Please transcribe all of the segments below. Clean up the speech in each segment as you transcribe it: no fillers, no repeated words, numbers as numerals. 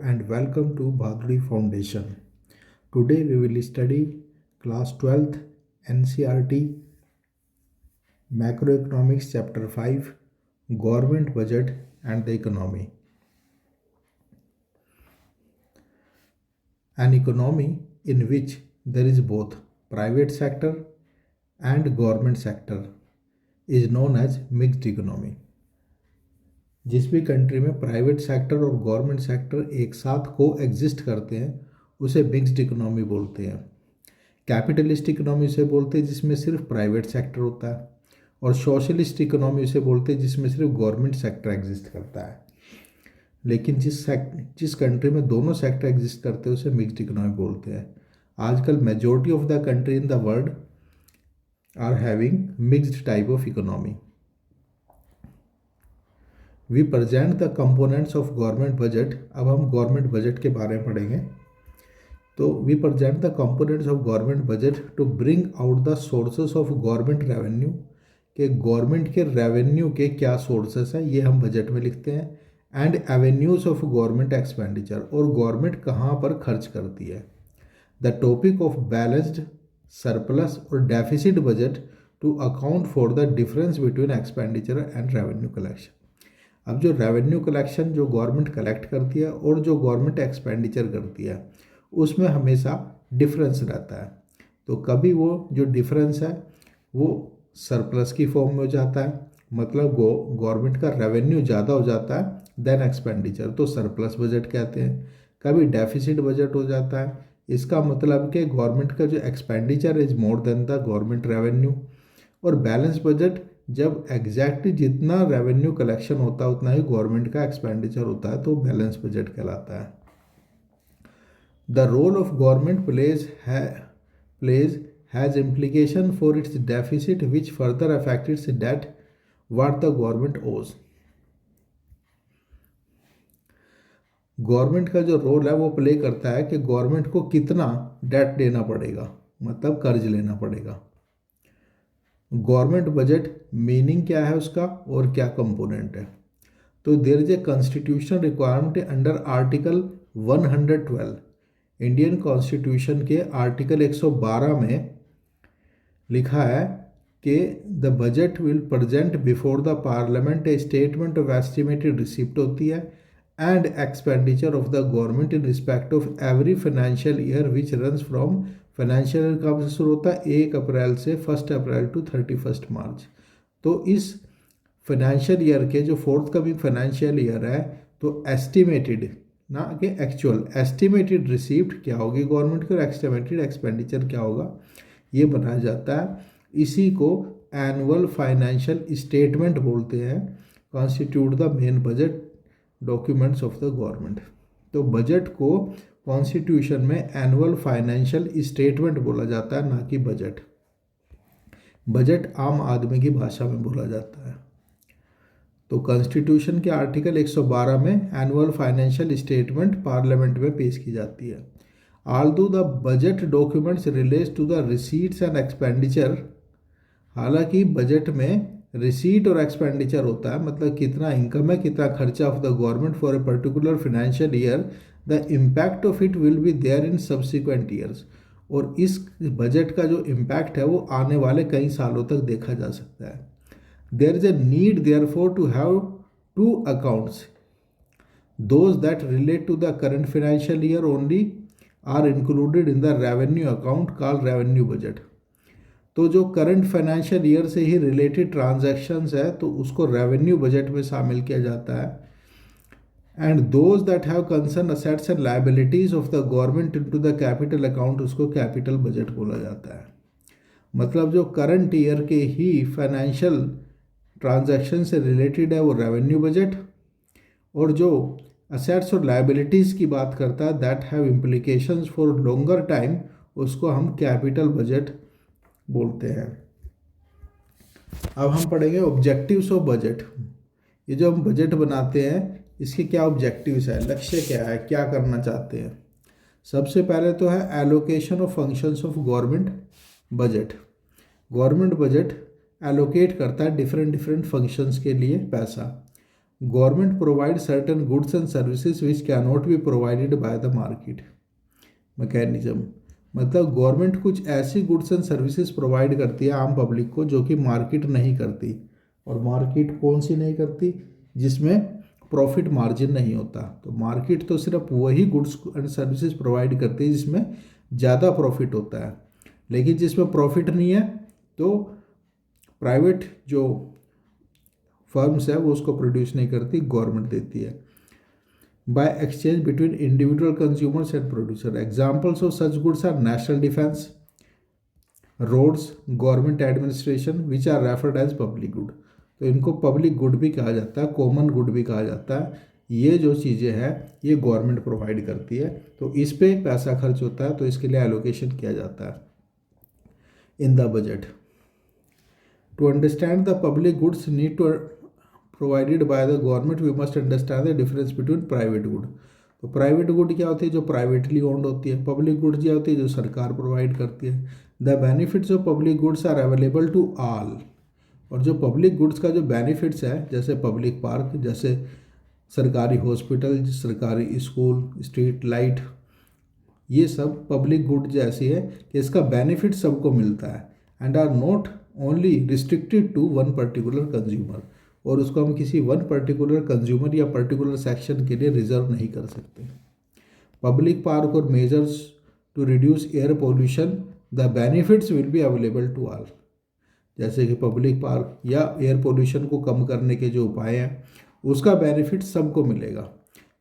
and welcome to Bhaduri Foundation. Today we will study class 12th NCERT Macroeconomics chapter 5 Government Budget and the Economy. An economy in which there is both private sector and government sector is known as mixed economy. जिस भी country में private sector और government sector एक साथ को exist करते हैं उसे मिक्स्ड इकोनॉमी बोलते हैं। कैपिटलिस्ट इकोनॉमी उसे बोलते हैं जिसमें सिर्फ प्राइवेट सेक्टर होता है, और सोशलिस्ट इकोनॉमी उसे बोलते हैं जिसमें सिर्फ गवर्नमेंट सेक्टर एग्जिस्ट करता है। लेकिन जिस कंट्री में दोनों सेक्टर एग्जिस्ट करते हैं उसे मिक्स्ड इकोनॉमी बोलते हैं। आजकल majority of the country in the world are having mixed type of economy. We present the components of government budget. अब हम गवर्नमेंट बजट के बारे में पढ़ेंगे। तो we present the components of government budget to bring out the sources of government revenue, के government के revenue के क्या सोर्सेस हैं ये हम बजट में लिखते हैं, and avenues of government expenditure, और गवर्नमेंट कहाँ पर खर्च करती है। The topic of balanced, surplus और deficit budget to account for the difference between expenditure and revenue collection. अब जो रेवेन्यू कलेक्शन जो गवर्नमेंट कलेक्ट करती है और जो गवर्नमेंट एक्सपेंडिचर करती है उसमें हमेशा डिफरेंस रहता है। तो कभी वो जो डिफरेंस है वो सरप्लस की फॉर्म में हो जाता है, मतलब गवर्नमेंट का रेवेन्यू ज़्यादा हो जाता है देन एक्सपेंडिचर, तो सरप्लस बजट कहते हैं। कभी डेफिसिट बजट हो जाता है, इसका मतलब कि गवर्नमेंट का जो expenditure is more than the government revenue. और बैलेंस बजट जब एग्जैक्टली जितना रेवेन्यू कलेक्शन होता है उतना ही गवर्नमेंट का एक्सपेंडिचर होता है, तो बैलेंस बजट कहलाता है। The role of government plays has implication for its deficit which further affect its debt what the government owes. Government का जो रोल है वो प्ले करता है कि गवर्नमेंट को कितना डेट देना पड़ेगा, मतलब कर्ज लेना पड़ेगा। गवर्नमेंट बजट मीनिंग क्या है उसका और क्या कंपोनेंट है। तो there is a constitutional requirement under article 112 Indian constitution के आर्टिकल 112 में लिखा है कि the budget will present before the parliament a statement of estimated receipt होती है and expenditure of the government in respect of every financial year which runs from financial year कब से शुरू होता है 1 अप्रैल से 1 अप्रैल टू 31 मार्च। तो इस फाइनेंशियल ईयर के जो फोर्थ कमिंग फाइनेंशियल ईयर है तो एस्टिमेटेड ना कि एक्चुअल, एस्टिमेटेड रिसीप्ट क्या होगी गवर्नमेंट की और एस्टिमेटेड एक्सपेंडिचर क्या होगा ये बनाया जाता है। इसी को एनुअल फाइनेंशियल स्टेटमेंट बोलते हैं, constitute the main budget documents of the government. तो बजट को कॉन्स्टिट्यूशन में एनुअल फाइनेंशियल स्टेटमेंट बोला जाता है, ना कि बजट। बजट आम आदमी की भाषा में बोला जाता है। तो कॉन्स्टिट्यूशन के आर्टिकल 112 में एनुअल फाइनेंशियल स्टेटमेंट पार्लियामेंट में पेश की जाती है। Although the budget documents relates to the receipts and expenditure, हालांकि बजट में रिसीट और एक्सपेंडिचर होता है, मतलब कितना इनकम है कितना खर्चा of the government for a particular financial year, the impact of it will be there in subsequent years. और इस बजट का जो इम्पैक्ट है वो आने वाले कई सालों तक देखा जा सकता है। There is a need therefore to have two accounts, those that relate to the current financial year only are included in the revenue account called revenue budget. तो जो करंट फाइनेंशियल ईयर से ही रिलेटेड ट्रांजैक्शंस है तो उसको revenue budget में शामिल किया जाता है। And those that have concern assets and liabilities of the government into the capital account उसको कैपिटल बजट बोला जाता है। मतलब जो करंट ईयर के ही फाइनेंशियल ट्रांजैक्शन से रिलेटेड है वो रेवेन्यू बजट, और जो असेट्स और लायबिलिटीज़ की बात करता है that have implications for longer time उसको हम कैपिटल बजट बोलते हैं। अब हम पढ़ेंगे ऑब्जेक्टिव्स ऑफ बजट। ये जो हम बजट बनाते हैं इसके क्या ऑब्जेक्टिव्स है, लक्ष्य क्या है, क्या करना चाहते हैं। सबसे पहले तो है allocation of functions of government budget. Government budget allocate करता है डिफरेंट फंक्शंस के लिए पैसा। Government provide certain goods and services which can not be provided by the market mechanism. मतलब गवर्नमेंट कुछ ऐसी गुड्स एंड सर्विसेज प्रोवाइड करती है आम पब्लिक को जो कि मार्केट नहीं करती। और मार्केट कौन सी नहीं करती? जिसमें प्रॉफिट मार्जिन नहीं होता। तो मार्केट तो सिर्फ वही गुड्स एंड सर्विसेज प्रोवाइड करती है जिसमें ज़्यादा प्रॉफिट होता है, लेकिन जिसमें प्रॉफिट नहीं है तो प्राइवेट जो फर्म्स है वो उसको प्रोड्यूस नहीं करती, गवर्नमेंट देती है। By exchange between individual consumers and producer. Examples of such goods are national defence, roads, government administration which are referred as public good. तो इनको पब्लिक गुड भी कहा जाता है, कॉमन गुड भी कहा जाता है। ये जो चीज़ें हैं ये गवर्नमेंट प्रोवाइड करती है, तो इस पे पैसा खर्च होता है, तो इसके लिए एलोकेशन किया जाता है in the budget. To understand the public goods need to provided by the government we must understand the difference between private good. तो प्राइवेट गुड क्या होती है? जो प्राइवेटली ओन्ड होती है। पब्लिक गुड क्या होती है? जो सरकार प्रोवाइड करती है। The benefits of public goods are available to all. और जो पब्लिक गुड्स का जो बेनिफिट्स है, जैसे पब्लिक पार्क, जैसे सरकारी हॉस्पिटल, सरकारी स्कूल, स्ट्रीट लाइट, ये सब पब्लिक गुड जैसी है कि इसका बेनिफिट सबको मिलता है and are not only restricted to one particular consumer. और उसको हम किसी वन पर्टिकुलर कंज्यूमर या पर्टिकुलर सेक्शन के लिए रिजर्व नहीं कर सकते। पब्लिक पार्क और measures to reduce air pollution, the benefits will be available to all. जैसे कि पब्लिक पार्क या एयर पोल्यूशन को कम करने के जो उपाय हैं उसका बेनिफिट सबको मिलेगा।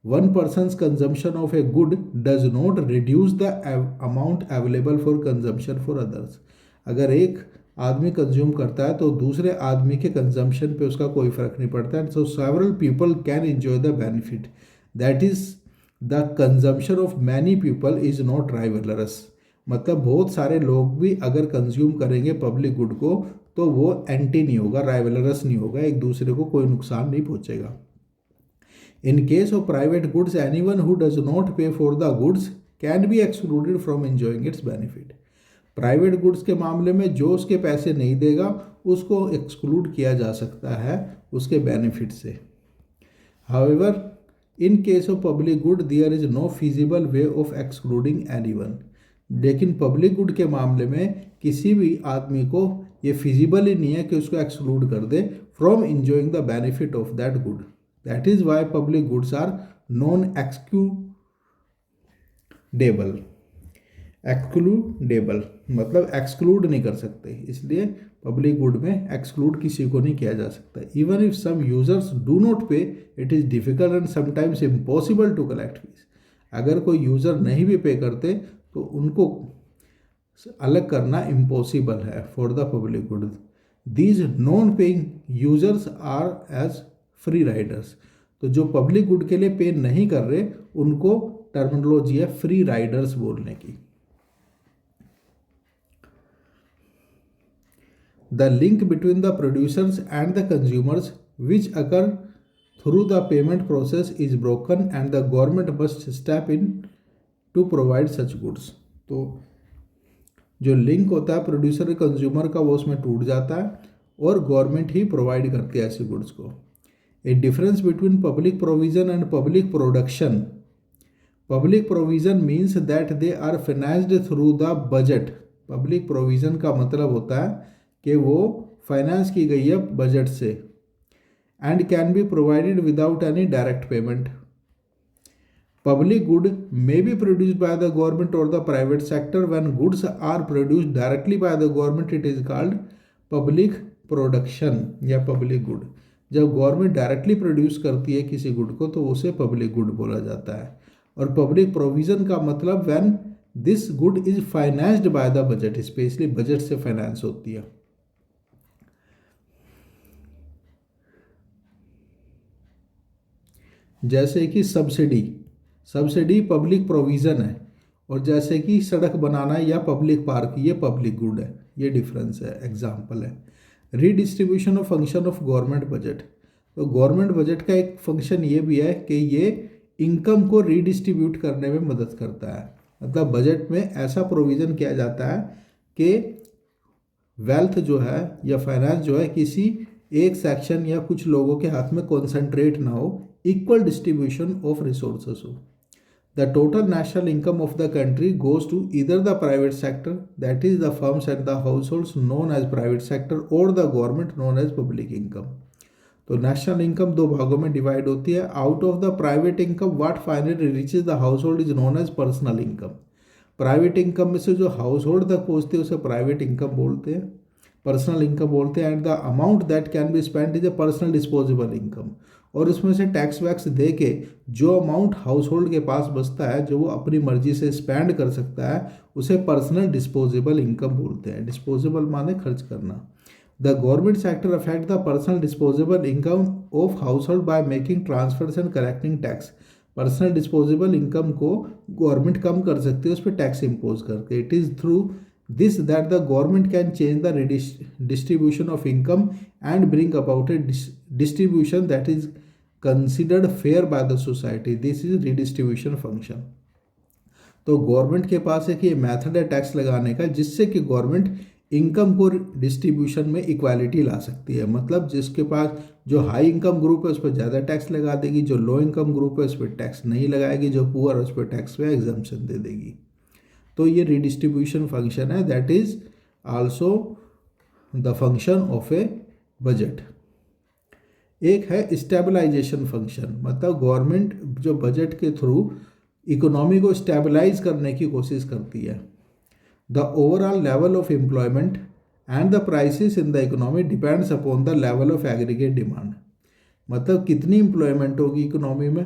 One persons consumption of a good does not reduce the amount available for consumption for others. अगर एक आदमी कंज्यूम करता है तो दूसरे आदमी के कंजम्पशन पे उसका कोई फर्क नहीं पड़ता है। So several people can enjoy the benefit, that is the consumption of many people is not rivalrous. मतलब बहुत सारे लोग भी अगर कंज्यूम करेंगे पब्लिक गुड को तो वो एंटी नहीं होगा, राइवलरस नहीं होगा, एक दूसरे को कोई नुकसान नहीं पहुंचेगा। In case of private goods anyone who does not pay for the goods can be excluded from enjoying its benefit. Private goods के मामले में जो उसके पैसे नहीं देगा उसको एक्सक्लूड किया जा सकता है उसके बेनिफिट से। However in case of public good there is no feasible way of excluding anyone. लेकिन पब्लिक गुड के मामले में किसी भी आदमी को ये फिजिबल ही नहीं है कि उसको एक्सक्लूड कर दे from enjoying the benefit of that good. That is why public goods are non excludable. Excludable मतलब एक्सक्लूड नहीं कर सकते, इसलिए पब्लिक गुड में एक्सक्लूड किसी को नहीं किया जा सकता। Even if some users do not pay it is difficult and sometimes impossible to collect fees. अगर कोई यूज़र नहीं भी पे करते तो उनको अलग करना इम्पॉसिबल है for the public good. These non paying users are as free riders. तो जो पब्लिक गुड के लिए पे नहीं कर रहे उनको टर्मिनोलॉजी है फ्री राइडर्स बोलने की। The link between the producers and the consumers which occur through the payment process is broken and the government must step in to provide such goods। तो जो लिंक होता है प्रोड्यूसर कंज्यूमर का वो उसमें टूट जाता है और गवर्नमेंट ही प्रोवाइड करती है ऐसे गुड्स को। A difference between public provision and public production. Public provision means that they are financed through the budget. Public provision का मतलब होता है कि वो फाइनेंस की गई है बजट से and can be provided without any direct payment. Public good may be produced by the government और the private sector. When goods are produced directly by the government it is called public production या public good. जब government directly produce करती है किसी good को तो उसे public good बोला जाता है। और पब्लिक प्रोविजन का मतलब when this good is financed by the budget, specially budget से फाइनेंस होती है। जैसे कि सब्सिडी पब्लिक प्रोविज़न है, और जैसे कि सड़क बनाना या पब्लिक पार्क ये पब्लिक गुड है, ये डिफरेंस है। एग्जाम्पल है redistribution of function of government budget. तो गवर्नमेंट बजट का एक फंक्शन ये भी है कि ये इनकम को रीडिस्ट्रीब्यूट करने में मदद करता है। मतलब बजट में ऐसा प्रोविज़न किया जाता है कि वेल्थ जो है या फाइनेंस जो है किसी एक सेक्शन या कुछ लोगों के हाथ में कॉन्सेंट्रेट ना हो, इक्वल डिस्ट्रीब्यूशन ऑफ रिसोर्सेस हो। The total national income of the country goes to either the private sector, that is the firms and the households known as private sector, or the government known as public income. तो national income दो भागों में divide होती है। Out of the private income what finally reaches the household is known as personal income. Private income में से जो house hold तक पहुँचते हैं उसे प्राइवेट इनकम बोलते हैं, पर्सनल इनकम बोलते हैं। And the amount that can be spend is a personal disposable income. और उसमें से टैक्स वैक्स दे के जो अमाउंट हाउस होल्ड के पास बचता है, जो वो अपनी मर्जी से स्पेंड कर सकता है, उसे पर्सनल डिस्पोजेबल इनकम बोलते हैं। डिस्पोजेबल माने खर्च करना। The government sector affect the personal disposable income of house hold by making transfers and collecting tax. Personal disposable income को गवर्नमेंट कम कर सकती है उस पर टैक्स इम्पोज करके। It is through this that the government can change the distribution of income and bring about a distribution that is considered fair by the society. This is redistribution function. तो government के पास एक ये method है tax लगाने का, जिससे कि government income को डिस्ट्रीब्यूशन में इक्वालिटी ला सकती है। मतलब जिसके पास जो हाई इनकम ग्रुप है उस पर ज़्यादा टैक्स लगा देगी, जो लो इनकम ग्रुप है उस पर टैक्स नहीं लगाएगी, जो पुअर है उस पर टैक्स में एग्जम्पशन दे देगी। तो ये रिडिस्ट्रीब्यूशन फंक्शन है, that is also the function of A budget. एक है स्टेबलाइजेशन फंक्शन, मतलब गवर्नमेंट जो बजट के थ्रू इकोनॉमी को स्टेबलाइज करने की कोशिश करती है। The overall level of employment and the prices in the economy depends upon the level of aggregate demand. मतलब कितनी एम्प्लॉयमेंट होगी इकोनॉमी में,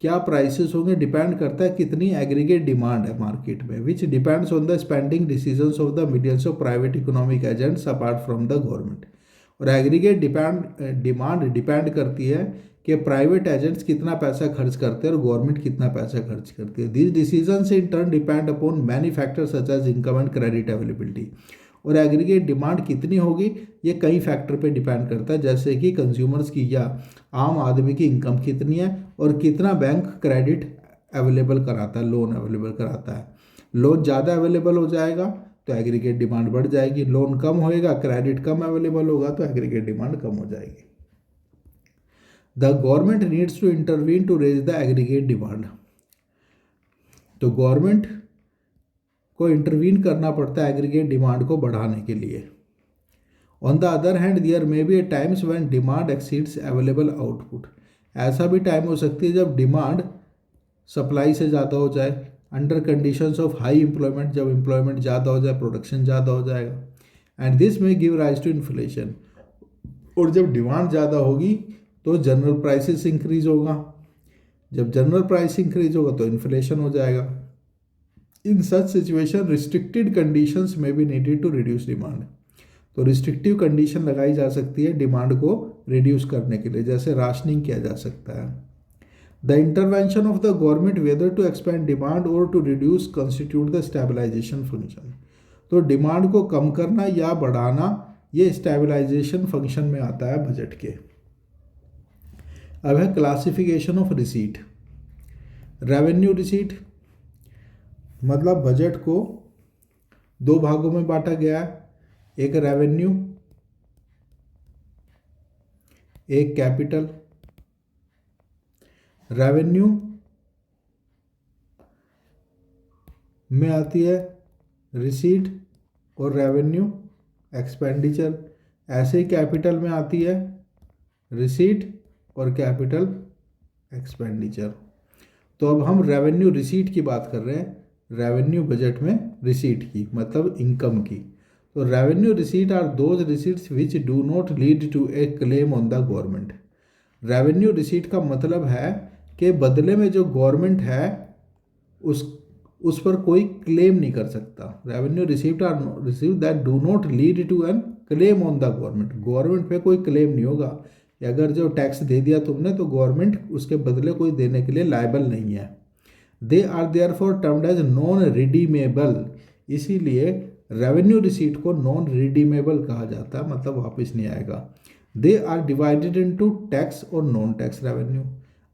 क्या प्राइसेस होंगे, डिपेंड करता है कितनी एग्रीगेट डिमांड है मार्केट में, which depends on the spending decisions of the millions of private economic agents apart from the government. और एग्रीगेट डिमांड डिपेंड करती है कि प्राइवेट एजेंट्स कितना पैसा खर्च करते हैं और गवर्नमेंट कितना पैसा खर्च करती है। This decisions in turn depend upon many factors such as income and credit availability. और एग्रीगेट डिमांड कितनी होगी ये कई फैक्टर पे डिपेंड करता है, जैसे कि कंज्यूमर्स की या आम आदमी की इनकम कितनी है और कितना बैंक क्रेडिट अवेलेबल कराता है, लोन अवेलेबल कराता है। लोन ज़्यादा अवेलेबल हो जाएगा तो एग्रीगेट डिमांड बढ़ जाएगी, लोन कम होएगा, क्रेडिट कम अवेलेबल होगा तो एग्रीगेट डिमांड कम हो जाएगी। The government needs to intervene to raise the aggregate demand. तो गवर्नमेंट को इंटरवीन करना पड़ता है एग्रीगेट डिमांड को बढ़ाने के लिए। On the other hand there may be a times when demand exceeds available output. ऐसा भी टाइम हो सकती है जब डिमांड सप्लाई से ज़्यादा हो जाए, under conditions of high employment, जब एम्प्लॉयमेंट ज़्यादा हो जाए प्रोडक्शन ज़्यादा हो जाएगा, एंड दिस में गिव राइज टू इन्फ्लेशन। और जब डिमांड ज़्यादा होगी तो जनरल प्राइसेस इंक्रीज होगा, जब जनरल प्राइस इंक्रीज होगा तो इन्फ्लेशन हो जाएगा। In such situation restricted conditions में be needed to reduce demand. तो रिस्ट्रिक्टिव कंडीशन लगाई जा सकती है डिमांड को रिड्यूस करने के लिए, जैसे राशनिंग किया जा सकता है। The intervention of the government whether to expand demand और to reduce constitute the stabilization function. तो डिमांड को कम करना या बढ़ाना ये स्टेबलाइजेशन फंक्शन में आता है बजट के। अब है classification of receipt. Revenue receipt मतलब बजट को दो भागों में बांटा गया है, एक रेवेन्यू, एक कैपिटल। रेवेन्यू में आती है रिसीट और रेवेन्यू एक्सपेंडिचर। ऐसे ही कैपिटल में आती है रिसीट और कैपिटल एक्सपेंडिचर। तो अब हम रेवेन्यू रिसीट की बात कर रहे हैं, रेवेन्यू बजट में रिसीट की मतलब इनकम की। तो revenue receipt are those receipts which do not lead to a claim on the government. Revenue receipt का मतलब है कि बदले में जो गवर्नमेंट है उस पर कोई क्लेम नहीं कर सकता। Revenue receipt are receive that do not lead to an claim on the government. Government पे कोई क्लेम नहीं होगा, अगर जो टैक्स दे दिया तुमने तो गवर्नमेंट उसके बदले कोई देने के लिए लायबल नहीं है। They are therefore termed as non redeemable. इसीलिए रेवेन्यू रिसीट को नॉन रिडीमेबल कहा जाता है, मतलब वापस नहीं आएगा। They are divided into tax और नॉन टैक्स रेवेन्यू।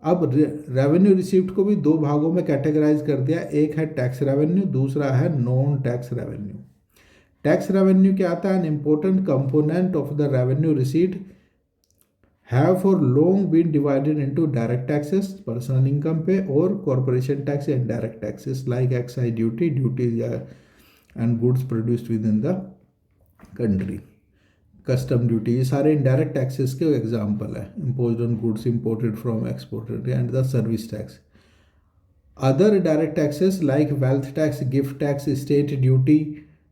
अब रेवेन्यू रिसीप्ट को भी दो भागों में कैटेगराइज कर दिया, एक है टैक्स रेवेन्यू, दूसरा है non tax revenue. Tax revenue क्या आता है? An important component of the revenue receipt have for long been divided into direct taxes personal income पे और corporation tax and direct taxes like excise duty duties and goods produced within the country. Custom duty, ये सारे indirect taxes के example है। Imposed on goods imported from exported and the service tax. Other direct taxes like wealth tax, gift tax, state duty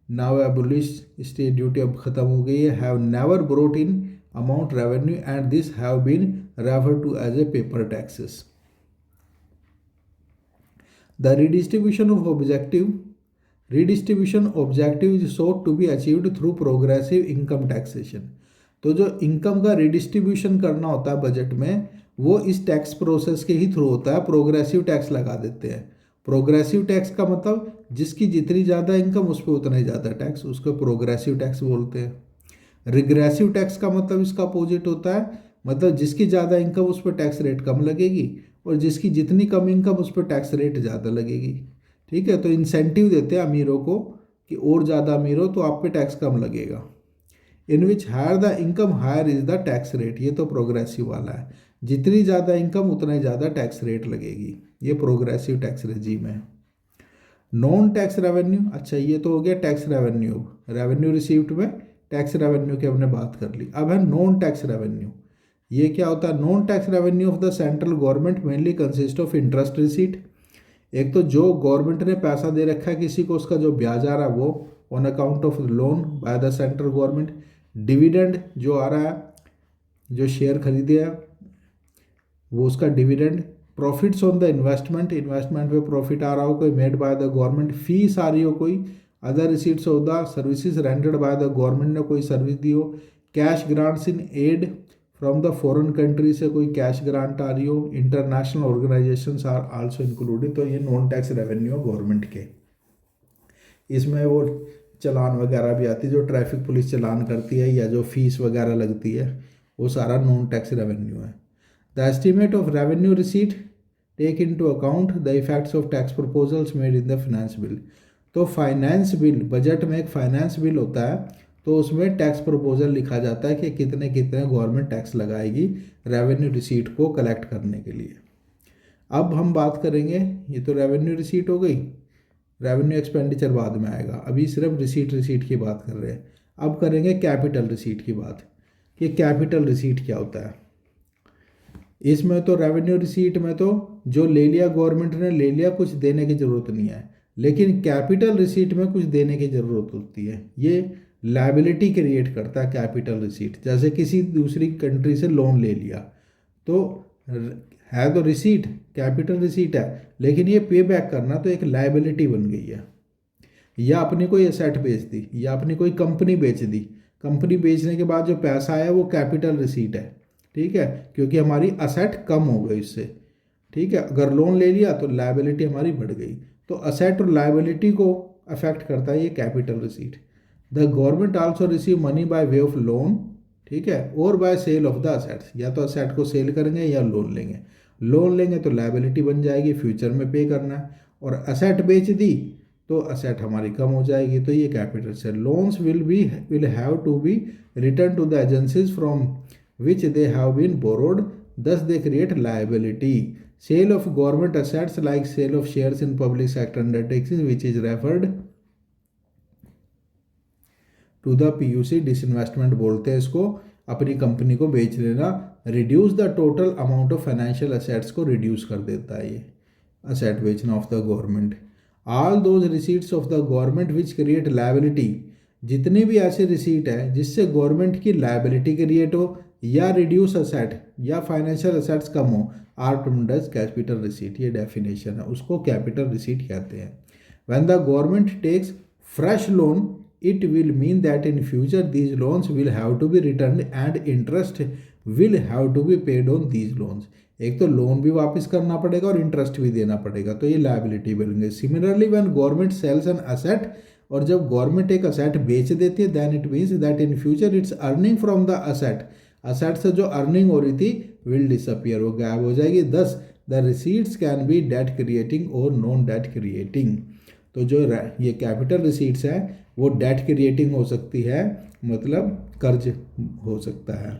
now abolish, state duty अब खत्म हो गई है, have never brought in amount revenue and this have been refer to as a paper taxes. The redistribution objective is sought to be achieved through progressive income taxation। तो जो income का redistribution करना होता है बजट में, वो इस tax process के ही थ्रू होता है। प्रोग्रेसिव टैक्स लगा देते हैं। प्रोग्रेसिव टैक्स का मतलब जिसकी जितनी ज़्यादा इनकम उस पर उतना ही ज़्यादा टैक्स, उसको प्रोग्रेसिव टैक्स बोलते हैं। रिग्रेसिव टैक्स का मतलब इसका अपोजिट होता है, मतलब जिसकी ज़्यादा इनकम उस पर टैक्स रेट कम लगेगी और जिसकी जितनी कम इनकम उस पर टैक्स रेट ज़्यादा लगेगी। ठीक है, तो इंसेंटिव देते हैं अमीरों को कि और ज़्यादा अमीर हो तो आप पे टैक्स कम लगेगा। In which higher the income higher is the tax rate, ये तो प्रोग्रेसिव वाला है। जितनी ज़्यादा इनकम उतना ही ज़्यादा टैक्स रेट लगेगी, ये प्रोग्रेसिव टैक्स रेजीम है। नॉन टैक्स रेवेन्यू, अच्छा ये तो हो गया टैक्स रेवेन्यू। रेवेन्यू रिसीव्ड में टैक्स रेवेन्यू की हमने बात कर ली। अब है नॉन टैक्स रेवेन्यू। ये क्या होता है? Non tax revenue of the central government mainly consist of interest receipt. एक तो जो गवर्नमेंट ने पैसा दे रखा है किसी को, उसका जो ब्याज आ रहा है वो on account of loan by the central government. Dividend जो आ रहा है, जो शेयर खरीदे हैं वो उसका dividend. Profits on the investment, investment पे प्रॉफिट आ रहा हो कोई made by the government. Fees आ रही हो कोई। Other receipts of the services rendered by the government ने कोई सर्विस दी हो। Cash grants in aid from the foreign country से कोई कैश ग्रांट आ रही हो। International organisations are also included. तो ये नॉन टैक्स रेवेन्यू गवर्नमेंट के। इसमें वो चलान वगैरह भी आती है, जो ट्रैफिक पुलिस चलान करती है या जो फीस वगैरह लगती है, वो सारा नॉन टैक्स रेवेन्यू है। The estimate of revenue receipt take into account the effects of tax proposals made in the finance bill. तो फाइनेंस बिल, बजट में एक फाइनेंस बिल होता है, तो उसमें टैक्स प्रपोजल लिखा जाता है कि कितने कितने गवर्नमेंट टैक्स लगाएगी रेवेन्यू रिसीट को कलेक्ट करने के लिए। अब हम बात करेंगे, ये तो रेवेन्यू रिसीट हो गई, रेवेन्यू एक्सपेंडिचर बाद में आएगा, अभी सिर्फ रिसीट की बात कर रहे हैं। अब करेंगे कैपिटल रिसीट की बात कि कैपिटल रिसीट क्या होता है। इसमें तो रेवेन्यू रिसीट में तो जो ले लिया गवर्नमेंट ने ले लिया, कुछ देने की ज़रूरत नहीं है। लेकिन कैपिटल रिसीट में कुछ देने की ज़रूरत होती है। ये लायबिलिटी क्रिएट करता है कैपिटल रिसीट। जैसे किसी दूसरी कंट्री से लोन ले लिया तो है तो रिसीट, कैपिटल रिसीट है, लेकिन ये पे बैक करना तो एक लायबिलिटी बन गई है। या अपनी कोई एसेट बेच दी या अपनी कोई कंपनी बेच दी, कंपनी बेचने के बाद जो पैसा आया वो कैपिटल रिसीट है। ठीक है, क्योंकि हमारी असेट कम हो गई इससे। ठीक है, अगर लोन ले लिया तो लायबिलिटी हमारी बढ़ गई। तो असेट और लायबिलिटी को अफेक्ट करता है ये capital receipt. The government also receive money by way of loan, ठीक है, और by sale of the assets. या तो असेट को सेल करेंगे या लोन लेंगे। लोन लेंगे तो लायबिलिटी बन जाएगी, फ्यूचर में पे करना है। और असेट बेच दी तो असेट हमारी कम हो जाएगी। तो ये कैपिटल से loans will have to be return to the agencies from which they have been borrowed, thus they create liability. Sale of government assets like sale of shares in public sector undertakings which is referred to the PUC, disinvestment बोलते हैं इसको। अपनी company को बेच लेना, reduce the total amount of financial assets को reduce कर देता है ये असेट बेचना of the government. All those receipts of the government which create liability, जितने भी ऐसे रिसीट है जिससे गवर्नमेंट की लायबिलिटी क्रिएट हो या रिड्यूस असेट या फाइनेंशियल असेट्स कम हो, are termed as capital receipt. ये डेफिनेशन है, उसको कैपिटल रिसीट कहते हैं। When the government takes fresh loan it will mean that in future these loans will have to be returned and interest will have to be paid on these loans। एक तो loan भी वापस करना पड़ेगा और interest भी देना पड़ेगा, तो ये लायबिलिटी बनेंगे। Similarly when government sells an asset, और जब गवर्नमेंट एक असेट बेच देती है then it means that in future its earning from the asset, asset से जो अर्निंग हो रही थी विल डिसअपियर, वो गायब हो जाएगी। Thus the receipts can be debt creating और नॉन डेट क्रिएटिंग। तो जो ये कैपिटल रिसीट्स है वो डेट क्रिएटिंग हो सकती है, मतलब कर्ज हो सकता है।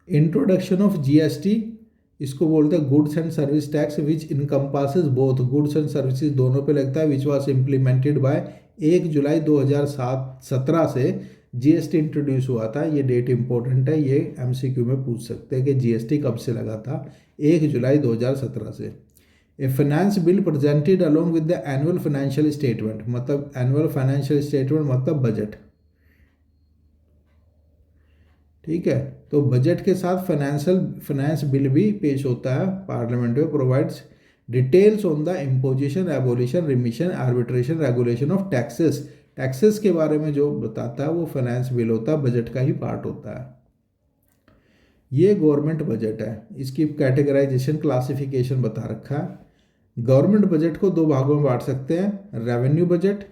इंट्रोडक्शन ऑफ जीएसटी, इसको बोलते हैं goods and service tax, which encompasses both goods and services, दोनों पे लगता है, विच वाज इम्प्लीमेंटेड बाय 1 जुलाई 2017 से जीएसटी इंट्रोड्यूस हुआ था। ये डेट इंपॉर्टेंट है, ये एमसीक्यू में पूछ सकते हैं कि जीएसटी कब से लगा था। 1 जुलाई 2017 से। A finance bill presented along with the annual financial statement, मतलब एनुअल फाइनेंशियल स्टेटमेंट मतलब बजट, ठीक है। तो बजट के साथ फाइनेंस बिल भी पेश होता है पार्लियामेंट में। Provides details on the imposition, abolition, remission, arbitration, regulation of taxes, taxes के बारे में जो बताता है वो फाइनेंस बिल होता है, बजट का ही पार्ट होता है। ये गवर्नमेंट बजट है, इसकी कैटेगराइजेशन क्लासिफिकेशन बता रखा है। गवर्नमेंट बजट को दो भागों में बांट सकते हैं, रेवेन्यू बजट,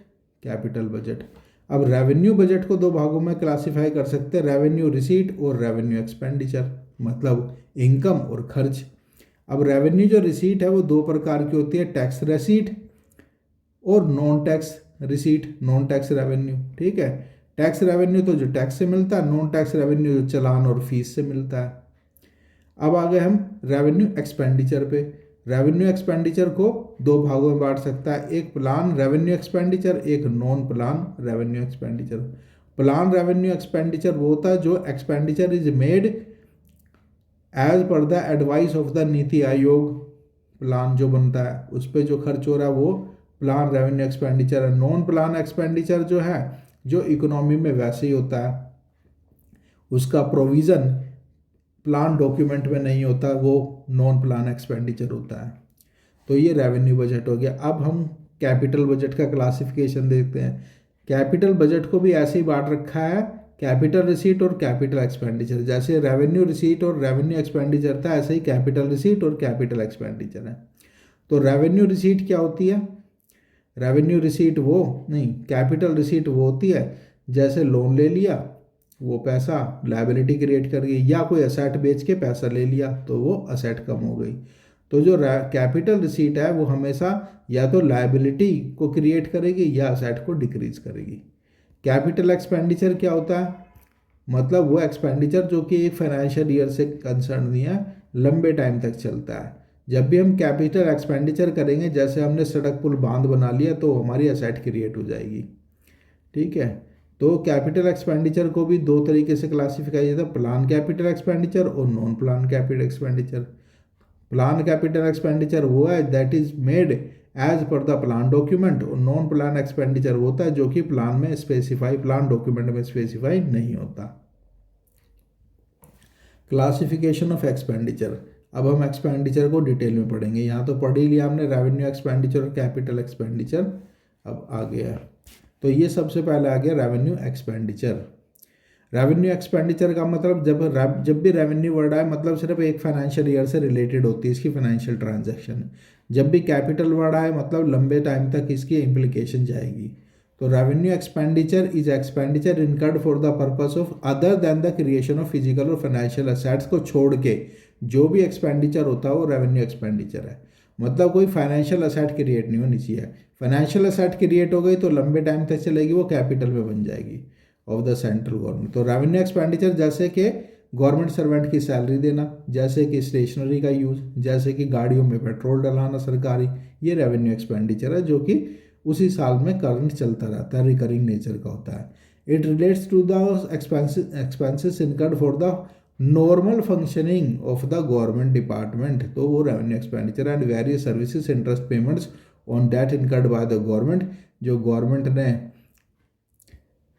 कैपिटल बजट। अब रेवेन्यू बजट को दो भागों में क्लासिफाई कर सकते हैं, रेवेन्यू रिसीट और रेवेन्यू एक्सपेंडिचर, मतलब इनकम और खर्च। अब रेवेन्यू जो रिसीट है वो दो प्रकार की होती है, टैक्स रिसीट और non tax receipt, non tax revenue, ठीक है। टैक्स रेवेन्यू तो जो टैक्स से मिलता है, नॉन टैक्स रेवेन्यू जो चालान और फीस से मिलता है। अब आ गए हम रेवेन्यू एक्सपेंडिचर पे। रेवेन्यू एक्सपेंडिचर को दो भागों में बांट सकता है, एक प्लान रेवेन्यू एक्सपेंडिचर, एक non plan revenue expenditure. Plan revenue expenditure वो होता है जो expenditure is made as per the advice of the Niti Aayog, plan जो बनता है उस पर जो खर्च हो रहा है वो प्लान रेवेन्यू एक्सपेंडिचर है। नॉन प्लान एक्सपेंडिचर जो है, जो इकोनॉमी में वैसे ही होता है, उसका प्रोविज़न प्लान डॉक्यूमेंट में नहीं होता, वो नॉन प्लान एक्सपेंडिचर होता है। तो ये रेवेन्यू बजट हो गया। अब हम कैपिटल बजट का क्लासिफिकेशन देखते हैं। कैपिटल बजट को भी ऐसे ही बांट रखा है, कैपिटल रिसीट और कैपिटल एक्सपेंडिचर। जैसे रेवेन्यू रिसीट और रेवेन्यू एक्सपेंडिचर था, ऐसे ही कैपिटल रिसीट और कैपिटल एक्सपेंडिचर है। तो रेवेन्यू रिसीट क्या होती है? रेवेन्यू रिसीट वो नहीं, कैपिटल रिसीट वो होती है जैसे लोन ले लिया, वो पैसा लायबिलिटी क्रिएट कर गई, या कोई असेट बेच के पैसा ले लिया तो वो असेट कम हो गई। तो जो कैपिटल रिसीट है वो हमेशा या तो लायबिलिटी को क्रिएट करेगी या असेट को डिक्रीज करेगी। कैपिटल एक्सपेंडिचर क्या होता है? मतलब वो एक्सपेंडिचर जो कि एक फाइनेंशियल ईयर से कंसर्न नहीं है, लंबे टाइम तक चलता है। जब भी हम कैपिटल एक्सपेंडिचर करेंगे, जैसे हमने सड़क पुल बांध बना लिया तो हमारी असेट क्रिएट हो जाएगी, ठीक है। तो कैपिटल एक्सपेंडिचर को भी दो तरीके से क्लासिफाई किया था, प्लान कैपिटल एक्सपेंडिचर और non plan capital expenditure. Plan capital expenditure वो है that is made as per the plan document, और नॉन प्लान एक्सपेंडिचर होता है जो कि प्लान में स्पेसिफाई, प्लान डॉक्यूमेंट में स्पेसिफाई नहीं होता। Classification of expenditure. अब हम एक्सपेंडिचर को डिटेल में पढ़ेंगे। यहाँ तो पढ़ ही लिया हमने रेवेन्यू एक्सपेंडिचर और कैपिटल एक्सपेंडिचर। अब आ गया, तो ये सबसे पहले आ गया रेवेन्यू एक्सपेंडिचर। रेवेन्यू एक्सपेंडिचर का मतलब जब भी रेवेन्यू वर्ड आए, मतलब सिर्फ एक फाइनेंशियल ईयर से रिलेटेड होती है इसकी फाइनेंशियल ट्रांजैक्शन। जब भी कैपिटल वर्ड आए, मतलब लंबे टाइम तक इसकी इम्प्लीकेशन जाएगी। तो revenue expenditure is expenditure incurred for the purpose of other than the creation of physical और फाइनेंशियल असेट्स को छोड़ के जो भी एक्सपेंडिचर होता है वो रेवेन्यू एक्सपेंडिचर है। मतलब कोई फाइनेंशियल असेट क्रिएट नहीं होनी चाहिए। फाइनेंशियल असेट क्रिएट हो गई तो लंबे टाइम तक चलेगी, वो कैपिटल में बन जाएगी ऑफ द सेंट्रल गवर्नमेंट। तो रेवेन्यू एक्सपेंडिचर जैसे कि गवर्नमेंट सर्वेंट की सैलरी देना, जैसे कि स्टेशनरी का यूज़, जैसे कि गाड़ियों में पेट्रोल डलाना सरकारी, ये रेवेन्यू एक्सपेंडिचर है जो कि उसी साल में करंट चलता रहता है, रिकरिंग नेचर का होता है। It relates to the expenses incurred for the normal functioning of the government department, तो वो revenue expenditure and various services interest payments on debt incurred by the government, जो गवर्नमेंट ने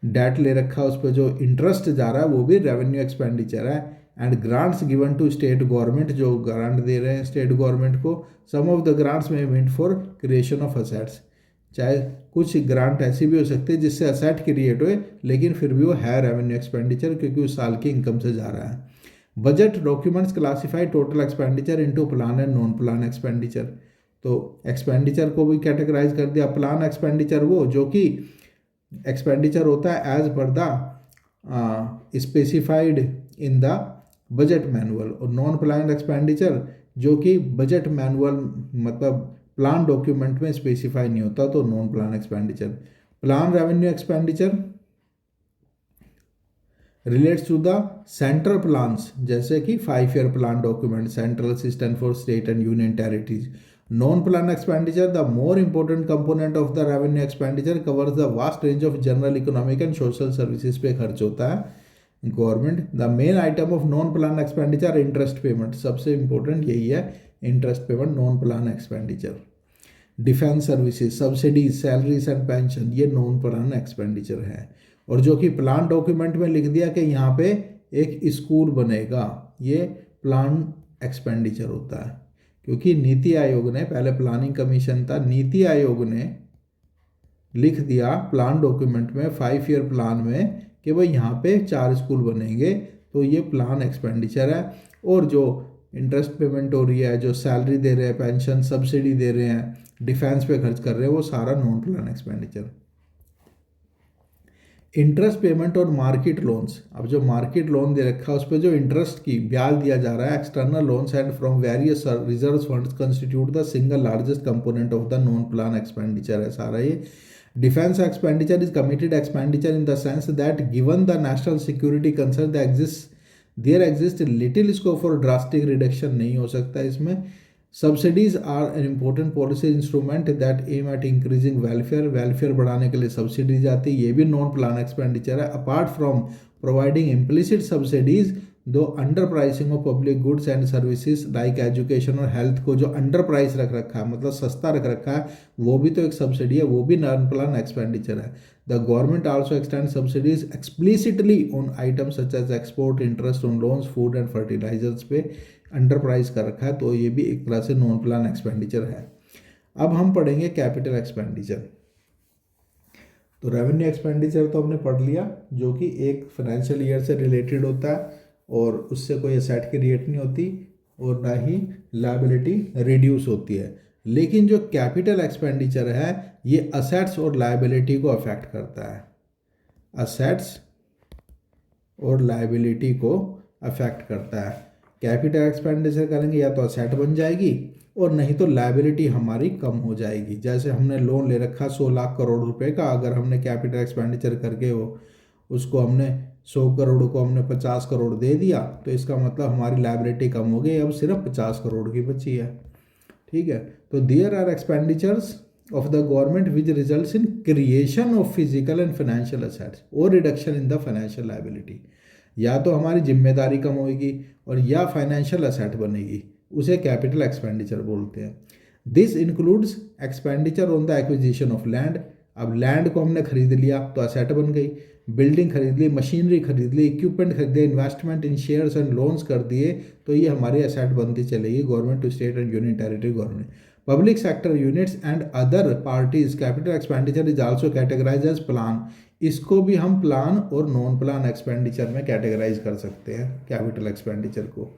डेट ले रखा है उस पर जो इंटरेस्ट जा रहा है वो भी रेवेन्यू एक्सपेंडिचर है। And grants given to state government, जो ग्रांट दे रहे हैं स्टेट गवर्नमेंट को, सम ऑफ द ग्रांट्स में meant for creation of assets. चाहे कुछ ग्रांट ऐसी भी हो सकती है जिससे असेट क्रिएट होए, लेकिन फिर भी वो है रेवेन्यू एक्सपेंडिचर क्योंकि उस साल की इनकम से जा रहा है। Budget documents classify total expenditure into plan and non plan expenditure. तो एक्सपेंडिचर को भी कैटेगराइज कर दिया। प्लान एक्सपेंडिचर वो जो कि एक्सपेंडिचर होता है as per the specified in the budget manual, और नॉन प्लान एक्सपेंडिचर जो कि बजट मैनुअल मतलब प्लान डॉक्यूमेंट में स्पेसिफाई नहीं होता, तो non plan expenditure. Plan revenue expenditure, relates to the central plans, जैसे कि 5 year plan document, central assistant for state and union territories. Non plan expenditure, the more important component of the revenue expenditure, covers the vast range of general economic and social services पे खर्च होता है government. The main item of non plan expenditure interest payment, सबसे important यही है interest payment non plan expenditure. Defence services, subsidies, salaries and pension, ये non plan expenditure है। और जो कि प्लान डॉक्यूमेंट में लिख दिया कि यहाँ पे एक स्कूल बनेगा, ये प्लान एक्सपेंडिचर होता है, क्योंकि नीति आयोग ने, पहले प्लानिंग कमीशन था, नीति आयोग ने लिख दिया प्लान डॉक्यूमेंट में 5 ईयर प्लान में कि भाई यहाँ पे 4 स्कूल बनेंगे, तो ये प्लान एक्सपेंडिचर है। और जो इंटरेस्ट पेमेंट हो रही है, जो सैलरी दे रहे हैं, पेंशन सब्सिडी दे रहे हैं, डिफेंस पे खर्च कर रहे हैं, वो सारा non plan expenditure. Interest payment और मार्केट लोन्स, अब जो मार्केट लोन दे रखा है उस पर जो इंटरेस्ट की ब्याज दिया जा रहा है, external loans and from various reserve funds constitute the single largest component of the non plan expenditure है सारा ये। Defence expenditure is committed expenditure in the sense that given the national security concern there exist little scope for drastic reduction, नहीं हो सकता इसमें। Subsidies are an important policy instrument that aim at increasing welfare बढ़ाने के लिए subsidies आती है, ये भी नॉन प्लान एक्सपेंडिचर है। Apart from providing implicit subsidies, दो under pricing of public goods and services like education और हेल्थ को जो अंडर प्राइस रख रखा है, मतलब सस्ता रख रखा है, वो भी तो एक सब्सिडी है, वो भी नॉन प्लान एक्सपेंडिचर है। The government also extend subsidies explicitly on item such as export, interest on loans, food and fertilizers पे अंडर प्राइस कर रखा है, तो ये भी एक तरह से नॉन प्लान एक्सपेंडिचर है। अब हम पढ़ेंगे कैपिटल एक्सपेंडिचर। तो रेवेन्यू एक्सपेंडिचर तो हमने पढ़ लिया, जो कि एक फाइनेंशियल ईयर से रिलेटेड होता है और उससे कोई एसेट क्रिएट नहीं होती और ना ही लायबिलिटी रिड्यूस होती है। लेकिन जो कैपिटल एक्सपेंडिचर है ये असेट्स और लायबिलिटी को अफेक्ट करता है, असेट्स और लायबिलिटी को अफेक्ट करता है। कैपिटल एक्सपेंडिचर करेंगे या तो असेट बन जाएगी और नहीं तो लायबिलिटी हमारी कम हो जाएगी। जैसे हमने लोन ले रखा 100 लाख करोड़ रुपए का, अगर हमने कैपिटल एक्सपेंडिचर करके उसको हमने 100 करोड़ को हमने 50 करोड़ दे दिया, तो इसका मतलब हमारी लायबिलिटी कम हो गई, अब सिर्फ 50 करोड़ की बची है। ठीक है, तो there are expenditures of the government which results in creation of physical and financial assets और reduction in the financial liability. या तो हमारी जिम्मेदारी कम होगी और या फाइनेंशियल असेट बनेगी, उसे कैपिटल एक्सपेंडिचर बोलते हैं। This includes expenditure on the acquisition of land, अब लैंड को हमने खरीद लिया तो असेट बन गई, बिल्डिंग खरीद ली, मशीनरी खरीद ली, इक्विपमेंट खरीद लिया, investment in shares and loans कर दिए, तो ये हमारी असेट बनती चलेगी government to state and union territory government. Public sector units and other parties capital expenditure is also categorise as plan, इसको भी हम प्लान और नॉन प्लान एक्सपेंडिचर में कैटेगराइज कर सकते हैं कैपिटल एक्सपेंडिचर को।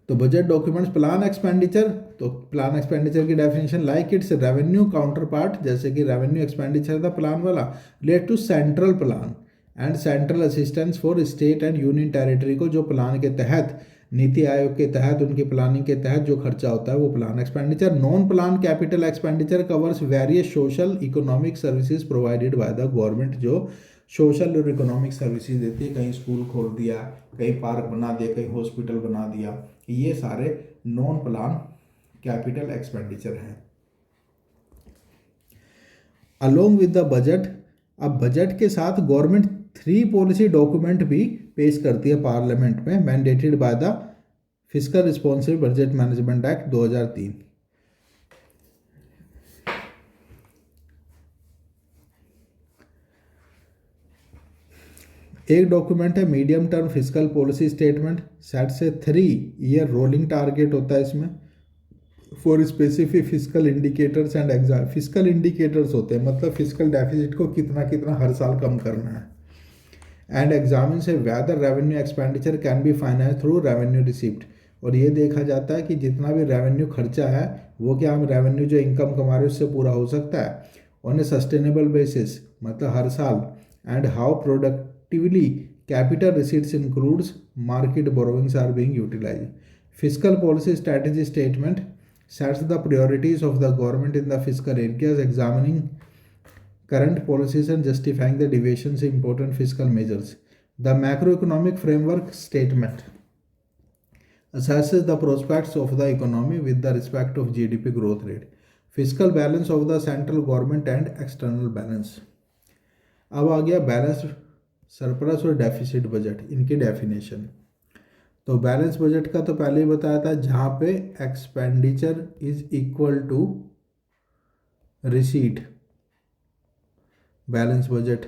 तो बजट डॉक्यूमेंट्स प्लान एक्सपेंडिचर, तो प्लान एक्सपेंडिचर की definition like its revenue counterpart, जैसे कि रेवेन्यू एक्सपेंडिचर था प्लान वाला, relate to central plan and central assistance for state and union territory को जो प्लान के तहत, नीति आयोग के तहत, उनकी प्लानिंग के तहत जो खर्चा होता है वो plan expenditure. Non plan capital expenditure covers various social economic services provided by the government, जो सोशल और इकोनॉमिक सर्विसेज देती है, कहीं स्कूल खोल दिया, कहीं पार्क बना दिया, कहीं हॉस्पिटल बना दिया, ये सारे नॉन प्लान कैपिटल एक्सपेंडिचर हैं। अलोंग विद द बजट, अब बजट के साथ गवर्नमेंट 3 पॉलिसी डॉक्यूमेंट भी पेश करती है पार्लियामेंट में, mandated by the fiscal responsible budget management act 2003। एक डॉक्यूमेंट है medium term fiscal policy statement, set से 3 ईयर रोलिंग टारगेट होता है इसमें for specific fiscal indicators and exam. Fiscal indicators होते हैं, मतलब फिस्कल डेफिसिट को कितना कितना हर साल कम करना है। एंड एग्जामिन से whether revenue expenditure can be finance through revenue receipt, और ये देखा जाता है कि जितना भी रेवेन्यू खर्चा है वो क्या हम रेवेन्यू जो इनकम कमा रहे हैं उससे पूरा हो सकता है ऑन ए सस्टेनेबल बेसिस, मतलब हर साल। And how productively capital receipts includes market borrowings are being utilized. Fiscal policy strategy statement sets the priorities of the government in the fiscal areas, examining current policies and justifying the deviations in important fiscal measures. The macroeconomic framework statement assesses the prospects of the economy with the respect of GDP growth rate, fiscal balance of the central government and external balance. अब आ गया balance, surplus और deficit budget, इनकी definition. तो balance budget का तो पहले ही बताया था, जहाँ पे expenditure is equal to receipt, balance budget.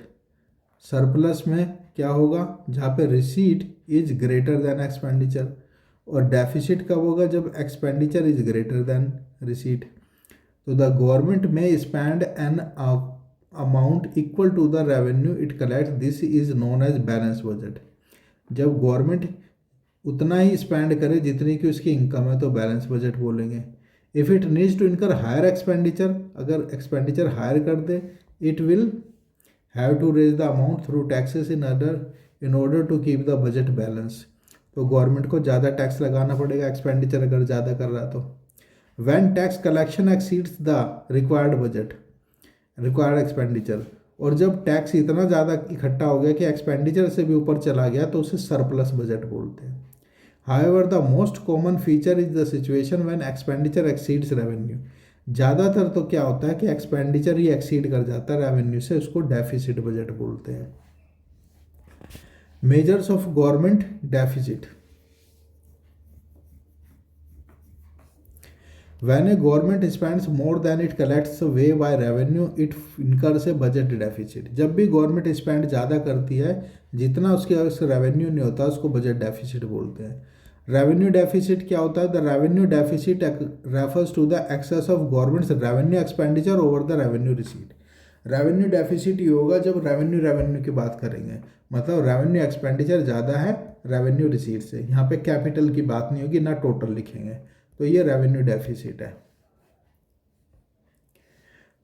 Surplus में क्या होगा, जहाँ पे receipt is greater than expenditure, और डेफिसिट कब होगा, जब expenditure is greater than receipt. तो the government may spend an amount equal to the revenue it collect, this is known as balance budget. जब गवर्नमेंट उतना ही स्पेंड करे जितनी की उसकी इनकम है तो बैलेंस बजट बोलेंगे। If it needs to incur higher expenditure, अगर एक्सपेंडिचर हायर कर दे, it will have to raise the amount through taxes in order to keep the budget balance. तो गवर्नमेंट को ज़्यादा टैक्स लगाना पड़ेगा एक्सपेंडिचर अगर ज़्यादा कर रहा है तो। When tax collection exceeds the required budget, required expenditure, और जब टैक्स इतना ज़्यादा इकट्ठा हो गया कि एक्सपेंडिचर से भी ऊपर चला गया तो उसे सरप्लस बजट बोलते हैं। However the most common feature is the situation when expenditure exceeds revenue. ज़्यादातर तो क्या होता है कि एक्सपेंडिचर ही एक्सीड कर जाता है रेवेन्यू से, उसको डेफिसिट बजट बोलते हैं। Measures of government deficit. When a government spends more than it collects away by revenue, it incurs a budget deficit. जब भी गवर्नमेंट स्पेंड ज़्यादा करती है, जितना उसके रेवेन्यू नहीं होता, उसको बजट डेफिसिट बोलते हैं। रेवेन्यू डेफिसिट क्या होता है, the revenue deficit refers to the excess of government's revenue expenditure over the revenue receipt. Revenue deficit ये होगा जब रेवेन्यू की बात करेंगे, मतलब रेवेन्यू एक्सपेंडिचर ज़्यादा है रेवेन्यू रिसीट से। यहाँ पे कैपिटल की बात नहीं होगी, ना टोटल लिखेंगे, तो ये रेवेन्यू डेफिसिट है।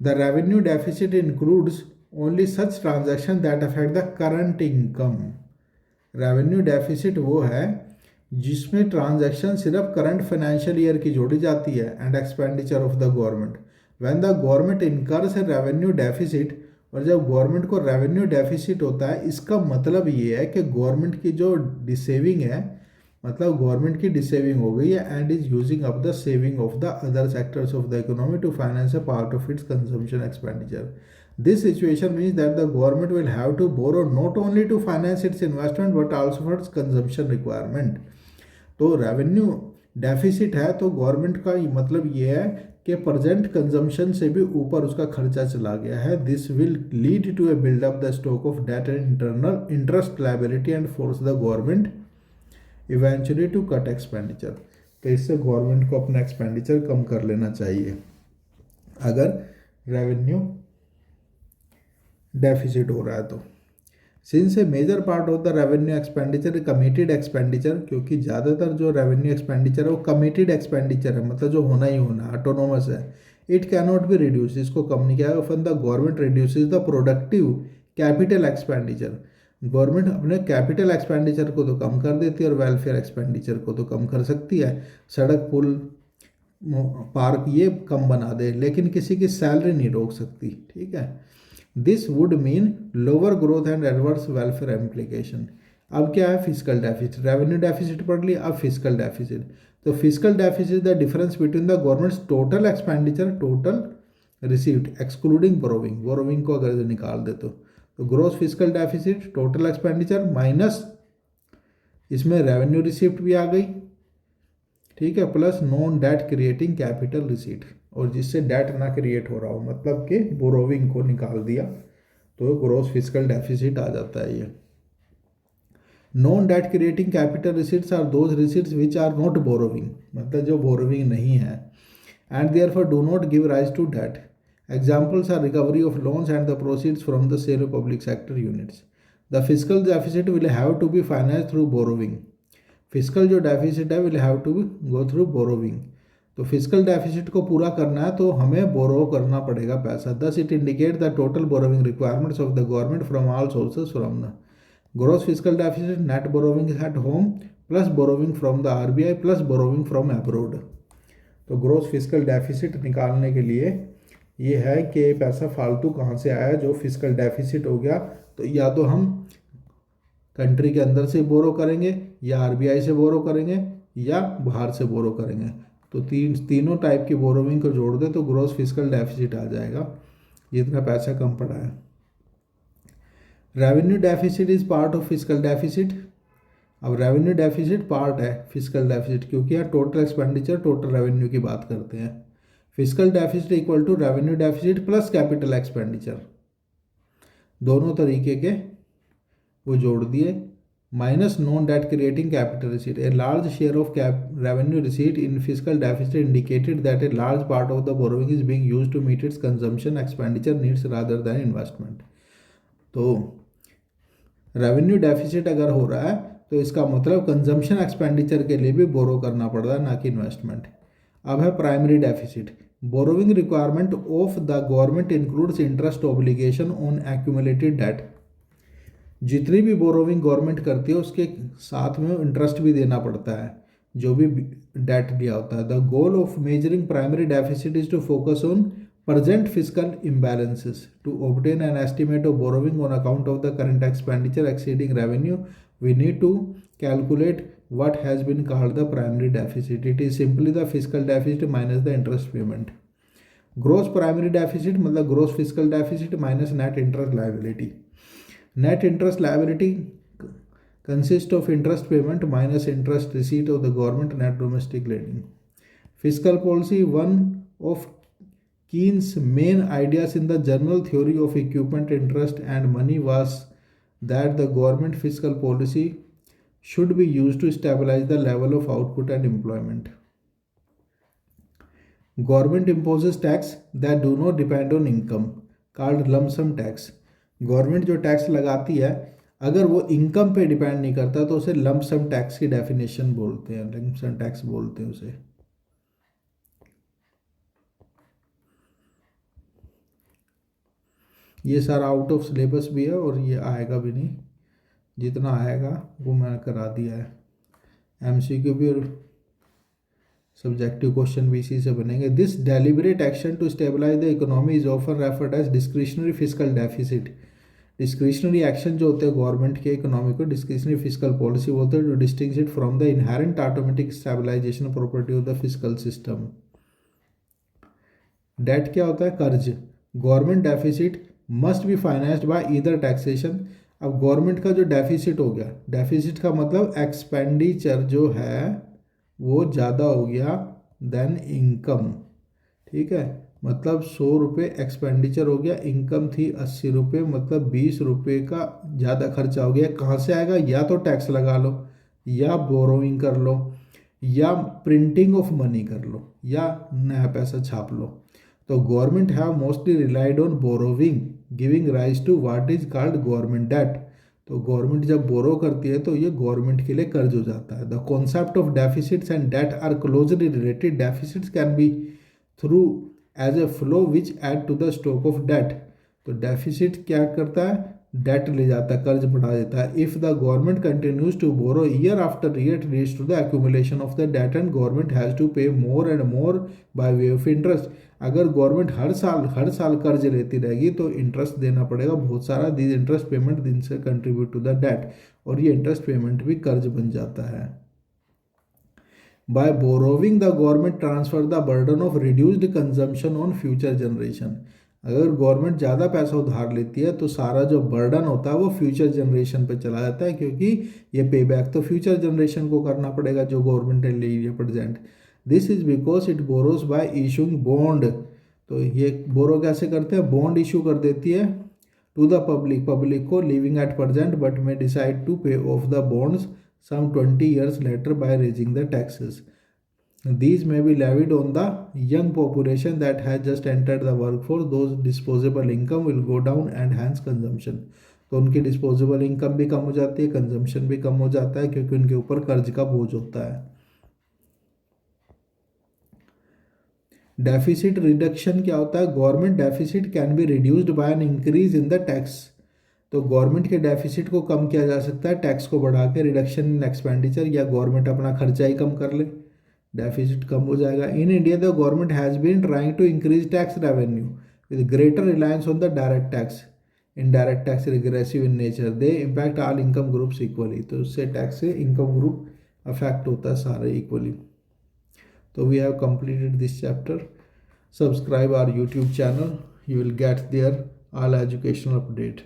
The revenue deficit includes only such transaction that affect the current income. Revenue deficit वो है जिसमें ट्रांजैक्शन सिर्फ करंट फाइनेंशियल ईयर की जोड़ी जाती है and expenditure of the government. When the government incurs a revenue deficit, और जब गवर्नमेंट को रेवेन्यू डेफिसिट होता है, इसका मतलब ये है कि गवर्नमेंट की जो डिसेविंग है, मतलब गवर्नमेंट की डिसेविंग हो गई है and is using up the saving of the other sectors of the economy to finance a part of its consumption expenditure. This situation means that the government will have to borrow not only to finance its investment but also for its consumption requirement. तो revenue deficit है तो government का मतलब ये है कि present consumption से भी ऊपर उसका खर्चा चला गया है। This will lead to a buildup the stock of debt and internal interest liability and force the government eventually to cut expenditure. तो इससे गवर्नमेंट को अपना एक्सपेंडिचर कम कर लेना चाहिए अगर रेवेन्यू डेफिसिट हो रहा है तो। Since a major part of the revenue expenditure committed expenditure, क्योंकि ज़्यादातर जो रेवेन्यू एक्सपेंडिचर है वो कमिटेड एक्सपेंडिचर है, मतलब जो होना ही होना, ऑटोनोमस है। It can not be reduce, इसको कम नहीं किया। Often the government reduces the productive capital expenditure. Government अपने कैपिटल एक्सपेंडिचर को तो कम कर देती है और वेलफेयर एक्सपेंडिचर को तो कम कर सकती है। सड़क पुल पार्क ये कम बना दे, लेकिन किसी की सैलरी नहीं रोक सकती, ठीक है। This would mean lower growth and adverse welfare एम्प्लीकेशन। अब क्या है, फिजिकल डेफिसिट। रेवेन्यू डेफिसिट पढ़ लिया, अब फिजिकल डेफिसिट। तो physical deficit the difference between the government's total expenditure total received excluding borrowing, borrowing को अगर निकाल दे तो gross physical deficit total expenditure minus इसमें रेवेन्यू रिसीप्ट भी आ गई, ठीक है, plus non debt creating capital receipt, और जिससे डेट ना क्रिएट हो रहा हो, मतलब कि बोरोविंग को निकाल दिया तो ग्रोस फिजिकल डेफिसिट आ जाता है ये। Non debt creating capital receipts are those receipts which are not borrowing, मतलब जो बोरोविंग नहीं है, and therefore do not give rise to debt. Examples are recovery of loans and the proceeds from the sale of public sector units. The fiscal deficit will have to be financed through borrowing. Fiscal जो deficit है will have to go through borrowing. तो fiscal deficit को पूरा करना है तो हमें borrow करना पड़ेगा पैसा। Thus it indicates the total borrowing requirements of the government from all sources from the gross fiscal deficit, net borrowing at home plus borrowing from the RBI plus borrowing from abroad। तो gross fiscal deficit निकालने के लिए ये है कि ये पैसा फालतू कहाँ से आया जो फिजिकल डेफिसिट हो गया। तो या तो हम कंट्री के अंदर से बोरो करेंगे, या आरबीआई से बोरो करेंगे, या बाहर से बोरो करेंगे। तो तीनों टाइप की बोरोविंग को जोड़ दे तो ग्रॉस फिजिकल डेफिसिट आ जाएगा, जितना पैसा कम पड़ा है। Revenue deficit is part of physical deficit. अब रेवेन्यू डेफिसिट पार्ट है फिजिकल डेफिसिट, क्योंकि यहाँ टोटल एक्सपेंडिचर टोटल रेवेन्यू की बात करते हैं। Physical deficit equal to revenue deficit plus capital expenditure, दोनों तरीके के वो जोड़ दिए, minus non debt creating capital receipt. A large share of revenue receipt in physical deficit indicated that a large part of the borrowing is being used to meet its consumption expenditure needs rather than investment. तो revenue deficit अगर हो रहा है तो इसका मतलब consumption expenditure के लिए भी बोरो करना पड़ रहा है, ना कि इन्वेस्टमेंट। अब है primary deficit. Borrowing requirement of the government includes interest obligation on accumulated debt. जितनी भी बोरोइंग गवर्नमेंट करती है उसके साथ में इंटरेस्ट भी देना पड़ता है, जो भी डेट लिया होता है। The goal of measuring primary deficit is to focus on present fiscal imbalances. To obtain an estimate of borrowing on account of the current expenditure exceeding revenue, we need to calculate what has been called the primary deficit. It is simply the fiscal deficit minus the interest payment. Gross primary deficit मतलब gross fiscal deficit minus net interest liability. Net interest liability consists of interest payment minus interest receipt of the government net domestic lending. Fiscal policy, one of Keynes' main ideas in the general theory of equipment, interest, and money was that the government fiscal policy should be used to stabilize the level of output and employment. Government imposes tax that do not depend on income, called lump sum tax. Government जो tax लगाती है अगर वो income पे depend नहीं करता तो उसे लंप सम टैक्स की डेफिनेशन बोलते हैं, लंप सम टैक्स बोलते हैं उसे। ये सारा आउट ऑफ सिलेबस भी है और ये आएगा भी नहीं, जितना आएगा वो मैंने करा दिया है। एमसीक्यू भी और सब्जेक्टिव क्वेश्चन भी इसी से बनेंगे। This deliberate action to stabilise the economy is often referred as discretionary physical deficit. Discretionary action जो होते हैं गवर्नमेंट के इकोनॉमी को डिस्क्रिशनरी फिजिकल पॉलिसी बोलते हैं, to distinguish it from the inherent automatic stabilisation property of the physical system. Debt क्या होता है? कर्ज। Government deficit must be financed by either taxation. अब गवर्नमेंट का जो डेफिसिट हो गया, डेफिसिट का मतलब एक्सपेंडिचर जो है वो ज़्यादा हो गया देन इनकम, ठीक है। मतलब 100 रुपये एक्सपेंडिचर हो गया, इनकम थी 80 रुपये, मतलब 20 रुपये का ज़्यादा खर्चा हो गया। कहाँ से आएगा? या तो टैक्स लगा लो, या बोरोइंग कर लो, या प्रिंटिंग ऑफ मनी कर लो, या नया पैसा छाप लो। तो government have mostly relied on borrowing giving rise to what is called government debt. तो गवर्नमेंट जब बोरो करती है तो ये गवर्नमेंट के लिए कर्ज हो जाता है। The concept of deficits and debt are closely related. Deficits can be through as a flow which add to the stock of debt. तो डेफिसिट क्या करता है? डेट ले जाता है, कर्ज बढ़ा देता है। If the government continues to borrow year after year, it leads to the accumulation of the debt and government has to pay more and more by way of interest. अगर गवर्नमेंट हर साल कर्ज लेती रहेगी तो इंटरेस्ट देना पड़ेगा बहुत सारा। दिस इंटरेस्ट पेमेंट दिन से कंट्रीब्यूट टू द डेट, और ये इंटरेस्ट पेमेंट भी कर्ज बन जाता है। By borrowing the government transfer the burden of reduced consumption on future generation. अगर गवर्नमेंट ज़्यादा पैसा उधार लेती है तो सारा जो बर्डन होता है वो फ्यूचर जनरेशन पे चला जाता है, क्योंकि ये पे बैक तो फ्यूचर जनरेशन को करना पड़ेगा जो गवर्नमेंट ने ली है present. This is because it borrows bye issuing bond. तो ये बोरो कैसे करते हैं? बॉन्ड इशू कर देती है टू द पब्लिक, पब्लिक को living at present but may decide to pay off the bonds some 20 years later by raising the taxes. These may be levied on the young population that has just entered the workforce. Those disposable income will go down and hence consumption. तो उनकी disposable income भी कम हो जाती है, consumption भी कम हो जाता है, क्योंकि उनके ऊपर कर्ज का बोझ होता है। डेफिसिट रिडक्शन क्या होता है? Government deficit can be reduced by an increase in the tax. तो गवर्नमेंट के डेफिसिट को कम किया जा सकता है टैक्स को बढ़ा के, रिडक्शन इन एक्सपेंडिचर, या गवर्नमेंट अपना खर्चा ही कम कर ले, डेफिसिट कम हो जाएगा। In India the government has been trying to increase tax revenue. with greater reliance on the direct tax. Indirect tax regressive in nature, they impact all income groups equally. तो उससे tax से income group affect होता है सारे equally. So we have completed this chapter. Subscribe our YouTube channel. You will get there all educational update.